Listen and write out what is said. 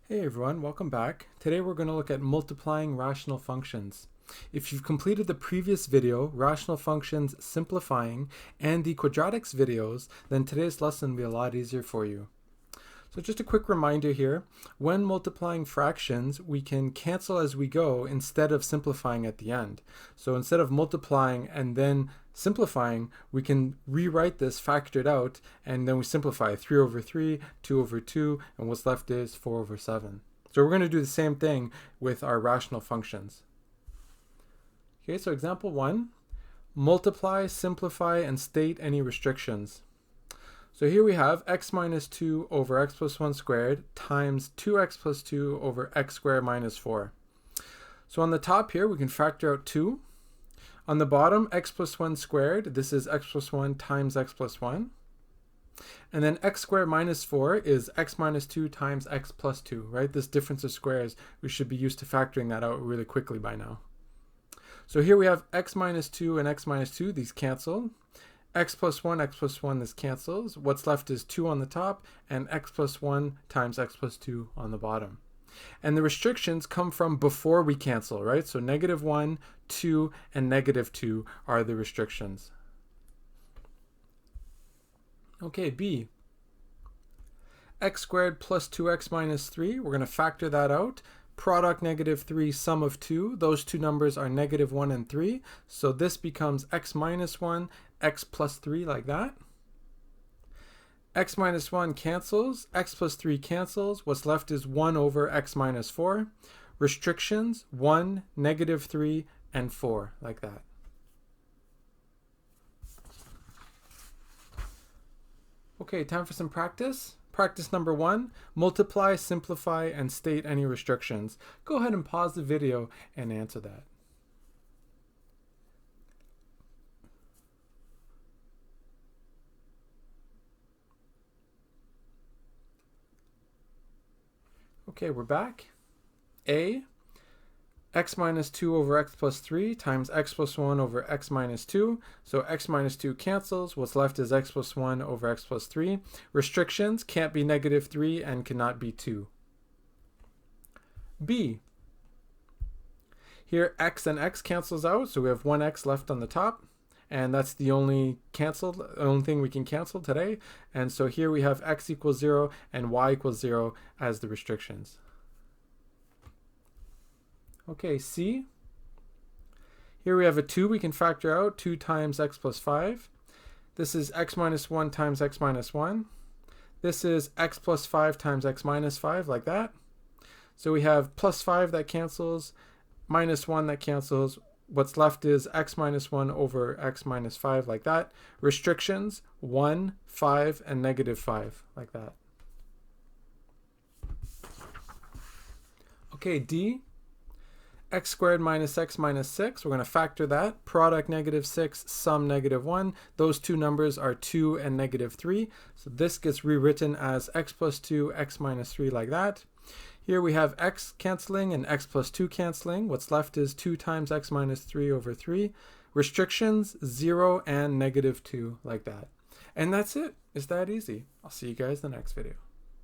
Hey everyone, welcome back. Today we're going to look at multiplying rational functions. If you've completed the previous video, rational functions simplifying, and the quadratics videos, then today's lesson will be a lot easier for you. So just a quick reminder here, when multiplying fractions, we can cancel as we go instead of simplifying at the end. So instead of multiplying and then simplifying, we can rewrite this factored out, and then we simplify 3 over 3, 2 over 2, and what's left is 4 over 7. So we're going to do the same thing with our rational functions. Okay, so example 1, multiply, simplify, and state any restrictions. So here we have x minus 2 over x plus 1 squared times 2x plus 2 over x squared minus 4. So on the top here, we can factor out 2. On the bottom, x plus 1 squared, this is x plus 1 times x plus 1. And then x squared minus 4 is x minus 2 times x plus 2, right? This difference of squares, we should be used to factoring that out really quickly by now. So here we have x minus 2 and x minus 2, these cancel. X plus 1, this cancels. What's left is 2 on the top, and x plus 1 times x plus 2 on the bottom. And the restrictions come from before we cancel, right? So negative 1, 2, and negative 2 are the restrictions. Okay, B. X squared plus 2x minus 3, we're going to factor that out. Product negative 3, sum of 2. Those two numbers are negative 1 and 3. So this becomes x minus 1, x plus 3, like that. X minus 1 cancels. X plus 3 cancels. What's left is 1 over x minus 4. Restrictions, 1, negative 3, and 4, like that. Okay, time for some practice. Practice number 1, multiply, simplify, and state any restrictions. Go ahead and pause the video and answer that. Okay, we're back. A, x minus 2 over x plus 3 times x plus 1 over x minus 2. So x minus 2 cancels. What's left is x plus 1 over x plus 3. Restrictions, can't be negative 3 and cannot be 2. B, here x and x cancels out, so we have 1x left on the top. And that's the only thing we can cancel today. And so here we have x equals 0 and y equals 0 as the restrictions. Okay, C. Here we have a 2 we can factor out, 2 times x plus 5. This is x minus 1 times x minus 1. This is x plus 5 times x minus 5, like that. So we have plus 5 that cancels, minus 1 that cancels. What's left is x minus 1 over x minus 5, like that. Restrictions, 1, 5, and negative 5, like that. Okay, D. X squared minus x minus 6, we're going to factor that. Product negative 6, sum negative 1. Those two numbers are 2 and negative 3. So this gets rewritten as x plus 2, x minus 3, like that. Here we have x canceling and x plus 2 canceling. What's left is 2 times x minus 3 over 3. Restrictions, 0 and negative 2, like that. And that's it. It's that easy. I'll see you guys in the next video.